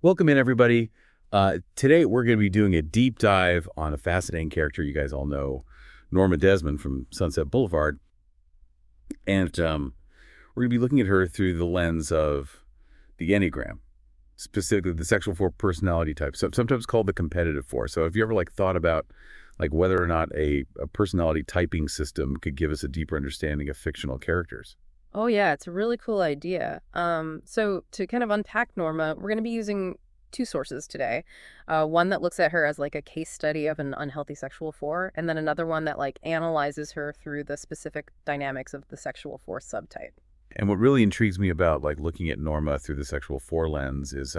Welcome in, everybody. Today, we're going to be doing a deep dive on a fascinating character you guys all know, Norma Desmond from Sunset Boulevard. And we're going to be looking at her through the lens of the Enneagram, specifically the sexual four personality type, so sometimes called the competitive four. So if you ever thought about whether or not a personality typing system could give us a deeper understanding of fictional characters. Oh yeah, it's a really cool idea. So to kind of unpack Norma, we're going to be using two sources today. One that looks at her as like a case study of an unhealthy sexual four, and then another one that analyzes her through the specific dynamics of the sexual four subtype. And what really intrigues me about looking at Norma through the sexual four lens is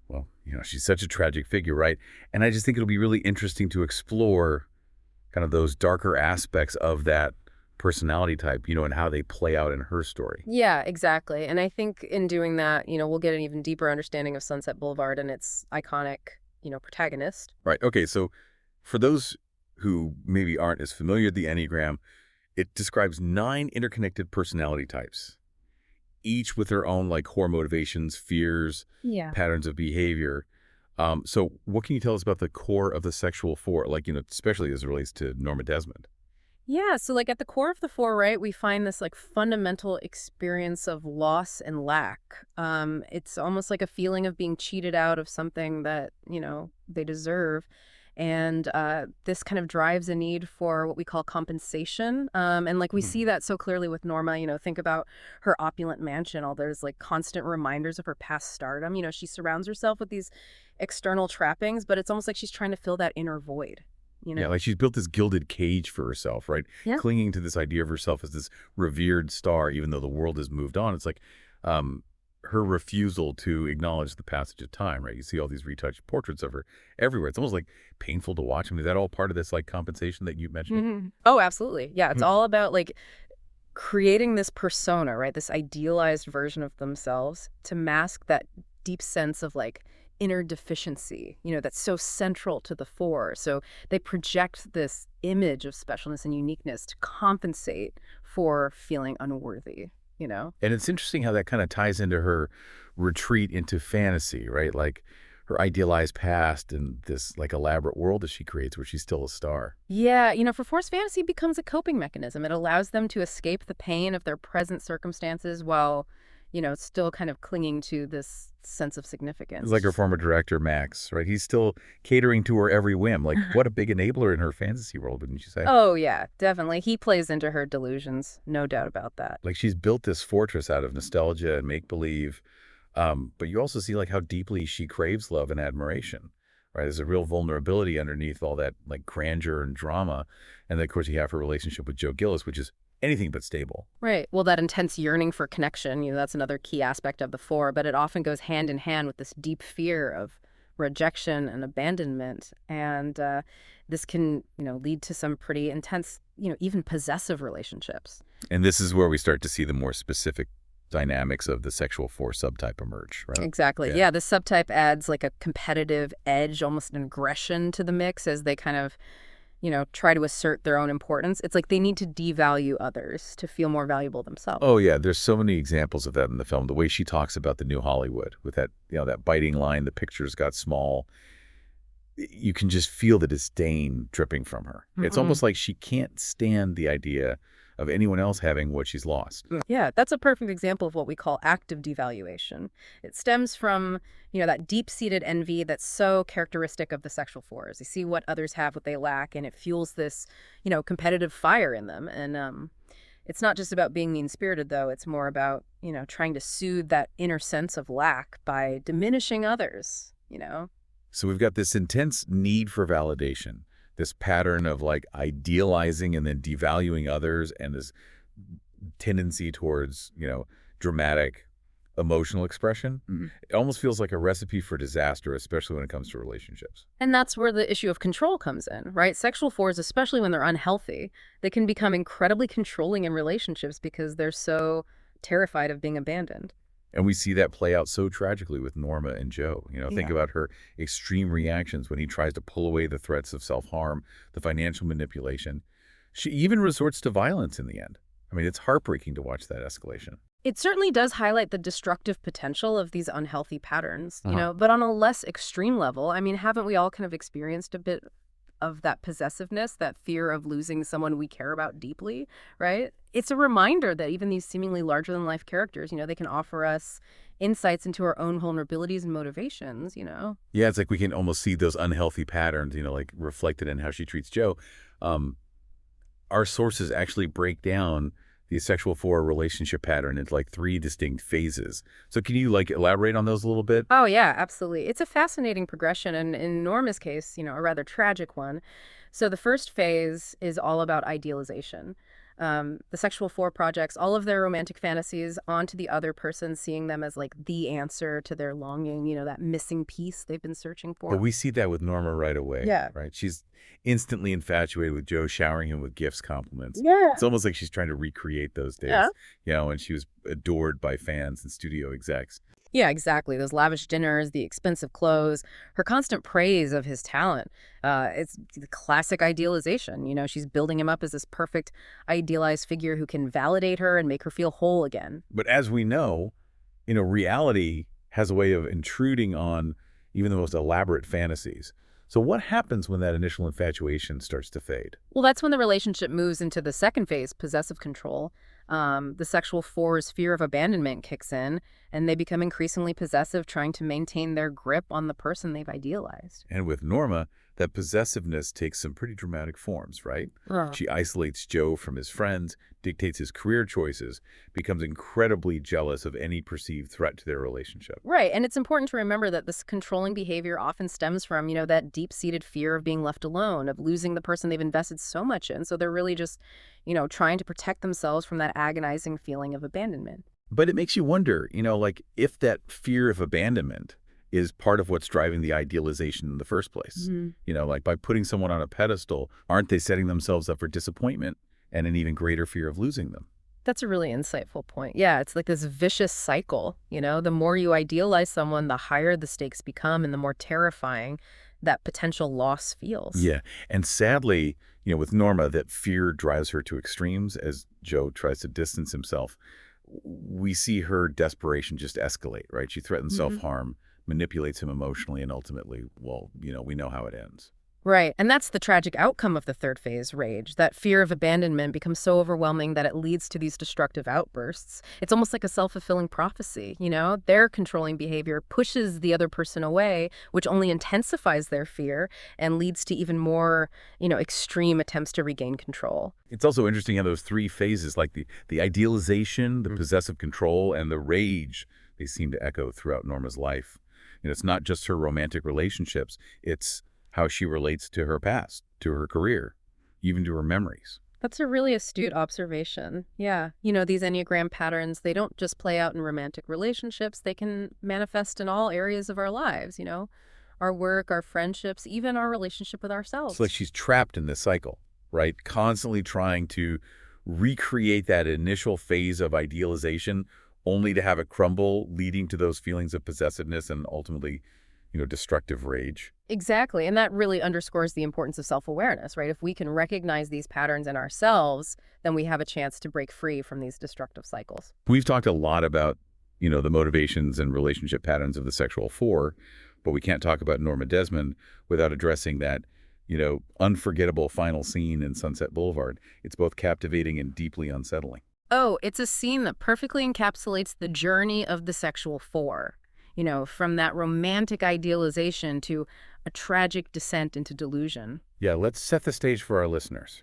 well, she's such a tragic figure, right? And I just think it'll be really interesting to explore kind of those darker aspects of that personality type, and how they play out in her story. Yeah, exactly. And I think in doing that, we'll get an even deeper understanding of Sunset Boulevard and its iconic, protagonist. Right. Okay. So for those who maybe aren't as familiar with the Enneagram, it describes 9 interconnected personality types, each with their own core motivations, fears, Yeah. patterns of behavior. So what can you tell us about the core of the sexual four, especially as it relates to Norma Desmond? Yeah, so at the core of the four, right, we find this fundamental experience of loss and lack. It's almost like a feeling of being cheated out of something that, they deserve. And this kind of drives a need for what we call compensation. And we see that so clearly with Norma, think about her opulent mansion, all those constant reminders of her past stardom. She surrounds herself with these external trappings, but it's almost like she's trying to fill that inner void, you Yeah, know? she's built this gilded cage for herself, right? Yeah. Clinging to this idea of herself as this revered star, even though the world has moved on. It's um, her refusal to acknowledge the passage of time, right? You see all these retouched portraits of her everywhere. It's almost painful to watch. I mean, is that all part of this compensation that you mentioned? Oh, absolutely. Yeah, it's all about creating this persona, right? This idealized version of themselves to mask that deep sense of inner deficiency, that's so central to the four. So they project this image of specialness and uniqueness to compensate for feeling unworthy. And it's interesting how that kind of ties into her retreat into fantasy, right? Her idealized past and this elaborate world that she creates where she's still a star. Yeah, for Force fantasy becomes a coping mechanism. It allows them to escape the pain of their present circumstances while, still kind of clinging to this sense of It's like her significance. former director, Max, right? He's still catering to her every whim. What a big enabler in her fantasy world, wouldn't you say? Oh, yeah, definitely. He plays into her delusions, no doubt about that. She's built this fortress out of nostalgia and make-believe. But you also see how deeply she craves love and admiration, right? There's a real vulnerability underneath all that grandeur and drama. And then, of course, you have her relationship with Joe Gillis, which is anything but stable. Right. Well, that intense yearning for connection, that's another key aspect of the four, but it often goes hand in hand with this deep fear of rejection and abandonment. And this can, lead to some pretty intense, even possessive relationships. And this is where we start to see the more specific dynamics of the sexual four subtype emerge, right? Exactly. Yeah. Yeah, this subtype adds a competitive edge, almost an aggression to the mix as they kind of try to assert their own importance. It's like they need to devalue others to feel more valuable themselves. Oh yeah, there's so many examples of that in the film. The way she talks about the new Hollywood with that, that biting line, the pictures got small. You can just feel the disdain dripping from her. It's Mhm. almost like she can't stand the idea of anyone else having what she's lost. Yeah, that's a perfect example of what we call active devaluation. It stems from, that deep-seated envy that's so characteristic of the sexual fours. They see what others have, what they lack, and it fuels this, competitive fire in them. And it's not just about being mean-spirited, though. It's more about, trying to soothe that inner sense of lack by diminishing others. So we've got this intense need for validation, this pattern of idealizing and then devaluing others, and this tendency towards, dramatic emotional expression. It almost feels like a recipe for disaster, especially when it comes to relationships. And that's where the issue of control comes in, right? Sexual fours, especially when they're unhealthy, they can become incredibly controlling in relationships because they're so terrified of being abandoned. And we see that play out so tragically with Norma and Joe. Think Yeah. about her extreme reactions when he tries to pull away the threats of self-harm, the financial manipulation. She even resorts to violence in the end. I mean, it's heartbreaking to watch that escalation. It certainly does highlight the destructive potential of these unhealthy patterns, Uh-huh. but on a less extreme level, I mean, haven't we all kind of experienced a bit of that possessiveness, that fear of losing someone we care about deeply, right? It's a reminder that even these seemingly larger than life characters, they can offer us insights into our own vulnerabilities and motivations. Yeah, it's like we can almost see those unhealthy patterns, like reflected in how she treats Joe. Um, our sources actually break down the sexual four relationship pattern into like three distinct phases. So can you like elaborate on those a little bit? Oh, yeah, absolutely. It's a fascinating progression, and in Norma's case, a rather tragic one. So the first phase is all about idealization. The sexual four projects all of their romantic fantasies onto the other person, seeing them as like the answer to their longing, that missing piece they've been searching But for. we see that with Norma right away, Yeah. right? She's instantly infatuated with Joe, showering him with gifts, compliments. Yeah. It's almost like she's trying to recreate those Yeah. days, when she was adored by fans and studio execs. Yeah, exactly. Those lavish dinners, the expensive clothes, her constant praise of his talent. It's the classic idealization. She's building him up as this perfect, idealized figure who can validate her and make her feel whole again. But as we know, reality has a way of intruding on even the most elaborate fantasies. So what happens when that initial infatuation starts to fade? Well, that's when the relationship moves into the second phase, possessive control. The sexual four's fear of abandonment kicks in, and they become increasingly possessive, trying to maintain their grip on the person they've idealized. And with Norma, that possessiveness takes some pretty dramatic forms, right? Yeah. She isolates Joe from his friends, dictates his career choices, becomes incredibly jealous of any perceived threat to their relationship. Right, and it's important to remember that this controlling behavior often stems from, that deep-seated fear of being left alone, of losing the person they've invested so much in. So they're really just, trying to protect themselves from that agonizing feeling of abandonment. But it makes you wonder, like if that fear of abandonment is part of what's driving the idealization in the first place. Like by putting someone on a pedestal, aren't they setting themselves up for disappointment and an even greater fear of losing them? That's a really insightful point. Yeah, it's like this vicious cycle. The more you idealize someone, the higher the stakes become and the more terrifying that potential loss feels. Yeah. And sadly, with Norma, that fear drives her to extremes as Joe tries to distance himself. We see her desperation just escalate, right? She threatens self-harm, manipulates him emotionally, and ultimately, well, we know how it ends. Right. And that's the tragic outcome of the third phase, rage. That fear of abandonment becomes so overwhelming that it leads to these destructive outbursts. It's almost like a self-fulfilling prophecy, Their controlling behavior pushes the other person away, which only intensifies their fear and leads to even more, extreme attempts to regain control. It's also interesting how those three phases, like the idealization, the possessive control, and the rage, they seem to echo throughout Norma's life. It's not just her romantic relationships. It's how she relates to her past, to her career, even to her memories. That's a really astute observation. Yeah. These Enneagram patterns, they don't just play out in romantic relationships. They can manifest in all areas of our lives, our work, our friendships, even our relationship with ourselves. It's like she's trapped in this cycle, right? Constantly trying to recreate that initial phase of idealization only to have it crumble, leading to those feelings of possessiveness and ultimately, destructive rage. Exactly. And that really underscores the importance of self-awareness, right? If we can recognize these patterns in ourselves, then we have a chance to break free from these destructive cycles. We've talked a lot about, the motivations and relationship patterns of the sexual four, but we can't talk about Norma Desmond without addressing that, unforgettable final scene in Sunset Boulevard. It's both captivating and deeply unsettling. Oh, it's a scene that perfectly encapsulates the journey of the sexual four. From that romantic idealization to a tragic descent into delusion. Yeah, let's set the stage for our listeners.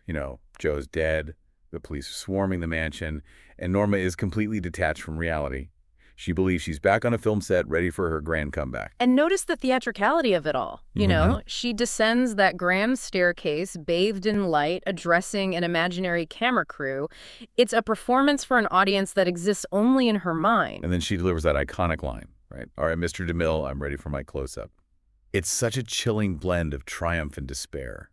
Joe's dead, the police are swarming the mansion, and Norma is completely detached from reality. She believes she's back on a film set, ready for her grand comeback. And notice the theatricality of it all. She descends that grand staircase, bathed in light, addressing an imaginary camera crew. It's a performance for an audience that exists only in her mind. And then she delivers that iconic line, right? All right, Mr. DeMille, I'm ready for my close-up. It's such a chilling blend of triumph and despair.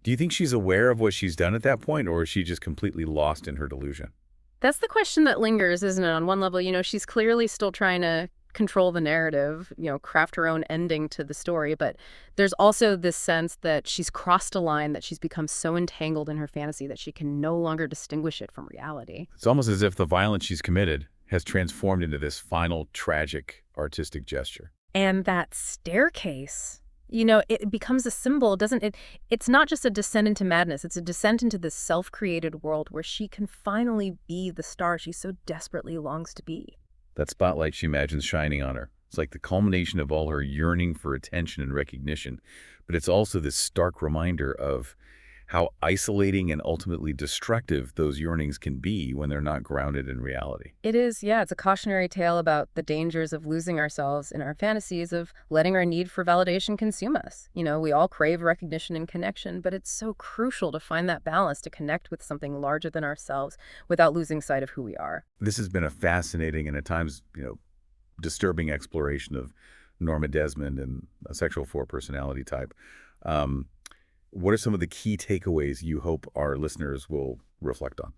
Do you think she's aware of what she's done at that point, or is she just completely lost in her delusion? That's the question that lingers, isn't it? On one level, she's clearly still trying to control the narrative, craft her own ending to the story. But there's also this sense that she's crossed a line, that she's become so entangled in her fantasy that she can no longer distinguish it from reality. It's almost as if the violence she's committed, has transformed into this final tragic artistic gesture. And that staircase, it becomes a symbol, doesn't it? It's not just a descent into madness. It's a descent into this self-created world where she can finally be the star she so desperately longs to be. That spotlight she imagines shining on her. It's like the culmination of all her yearning for attention and recognition, but it's also this stark reminder of how isolating and ultimately destructive those yearnings can be when they're not grounded in reality. It is, yeah, it's a cautionary tale about the dangers of losing ourselves in our fantasies, of letting our need for validation consume us. We all crave recognition and connection, but it's so crucial to find that balance, to connect with something larger than ourselves without losing sight of who we are. This has been a fascinating and at times, disturbing exploration of Norma Desmond and a sexual four personality type. What are some of the key takeaways you hope our listeners will reflect on?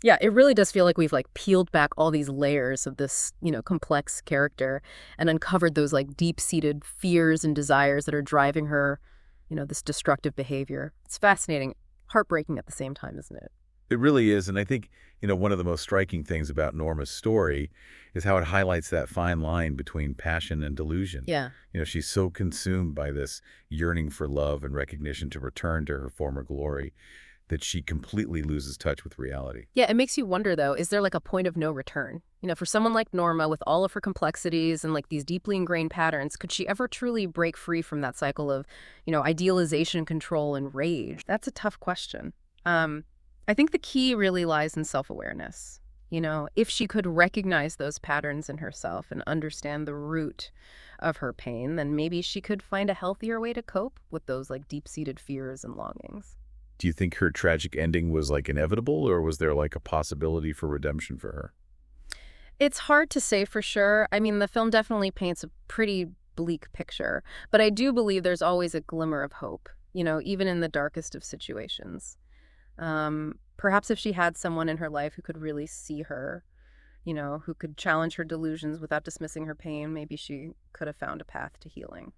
Yeah, it really does feel like we've peeled back all these layers of this, complex character and uncovered those deep-seated fears and desires that are driving her, this destructive behavior. It's fascinating, heartbreaking at the same time, isn't it? It really is. And I think, one of the most striking things about Norma's story is how it highlights that fine line between passion and delusion. Yeah. She's so consumed by this yearning for love and recognition to return to her former glory that she completely loses touch with reality. Yeah, it makes you wonder, though, is there a point of no return? For someone like Norma, with all of her complexities and these deeply ingrained patterns, could she ever truly break free from that cycle of, idealization, control, and rage? That's a tough question. I think the key really lies in self-awareness. If she could recognize those patterns in herself and understand the root of her pain, then maybe she could find a healthier way to cope with those deep-seated fears and longings. Do you think her tragic ending was inevitable, or was there a possibility for redemption for her? It's hard to say for sure. I mean, the film definitely paints a pretty bleak picture, but I do believe there's always a glimmer of hope, even in the darkest of situations. Perhaps if she had someone in her life who could really see her, who could challenge her delusions without dismissing her pain, maybe she could have found a path to healing.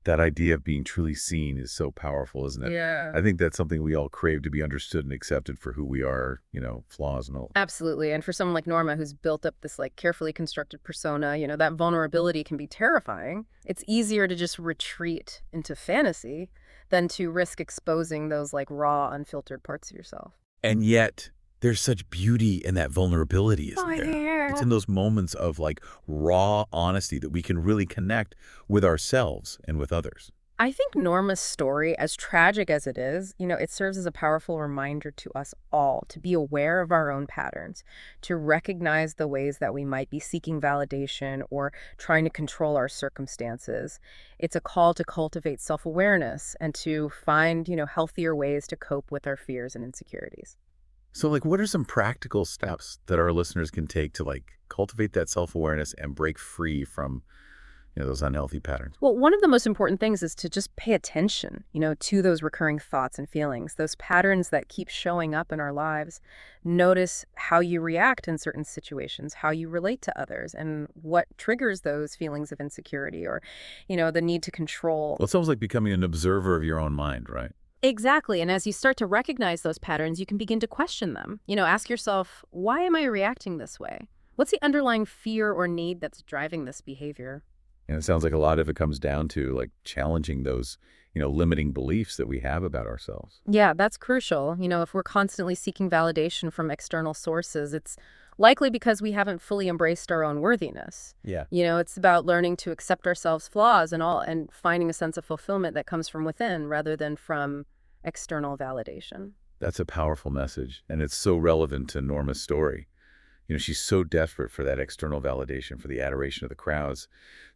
That idea of being truly seen is so powerful, isn't it? Yeah. I think that's something we all crave, to be understood and accepted for who we are, flaws and all. Absolutely. And for someone like Norma, who's built up this carefully constructed persona, that vulnerability can be terrifying. It's easier to just retreat into fantasy than to risk exposing those raw, unfiltered parts of yourself. And yet, there's such beauty in that vulnerability, isn't there? It's in those moments of raw honesty that we can really connect with ourselves and with others. I think Norma's story, as tragic as it is, it serves as a powerful reminder to us all to be aware of our own patterns, to recognize the ways that we might be seeking validation or trying to control our circumstances. It's a call to cultivate self-awareness and to find, healthier ways to cope with our fears and insecurities. So, what are some practical steps that our listeners can take to, cultivate that self-awareness and break free from, those unhealthy patterns? Well, one of the most important things is to just pay attention, to those recurring thoughts and feelings, those patterns that keep showing up in our lives. Notice how you react in certain situations, how you relate to others, and what triggers those feelings of insecurity or, the need to control. Well, it's almost like becoming an observer of your own mind, right? Exactly. And as you start to recognize those patterns, you can begin to question them. Ask yourself, why am I reacting this way? What's the underlying fear or need that's driving this behavior? And it sounds like a lot of it comes down to challenging those, limiting beliefs that we have about ourselves. Yeah, that's crucial. If we're constantly seeking validation from external sources, it's likely because we haven't fully embraced our own worthiness. Yeah. It's about learning to accept ourselves' flaws and finding a sense of fulfillment that comes from within rather than from external validation. That's a powerful message, and it's so relevant to Norma's story. She's so desperate for that external validation, for the adoration of the crowds,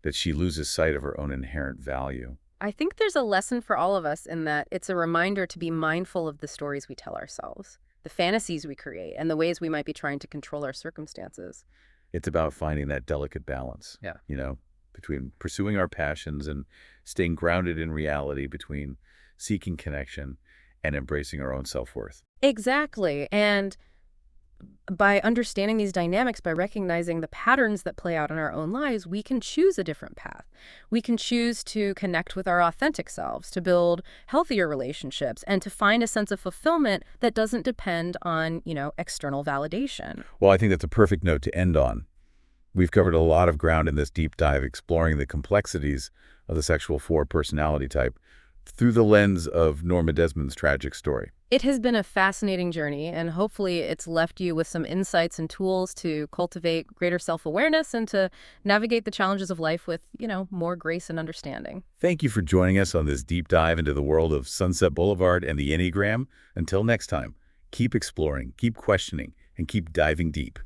that she loses sight of her own inherent value. I think there's a lesson for all of us in that it's a reminder to be mindful of the stories we tell ourselves, the fantasies we create, and the ways we might be trying to control our circumstances. It's about finding that delicate balance, Yeah. Between pursuing our passions and staying grounded in reality, between seeking connection and embracing our own self-worth. Exactly. And by understanding these dynamics, by recognizing the patterns that play out in our own lives, we can choose a different path. We can choose to connect with our authentic selves, to build healthier relationships, and to find a sense of fulfillment that doesn't depend on, external validation. Well, I think that's a perfect note to end on. We've covered a lot of ground in this deep dive, exploring the complexities of the sexual 4 personality type through the lens of Norma Desmond's tragic story. It has been a fascinating journey, and hopefully it's left you with some insights and tools to cultivate greater self-awareness and to navigate the challenges of life with, more grace and understanding. Thank you for joining us on this deep dive into the world of Sunset Boulevard and the Enneagram. Until next time, keep exploring, keep questioning, and keep diving deep.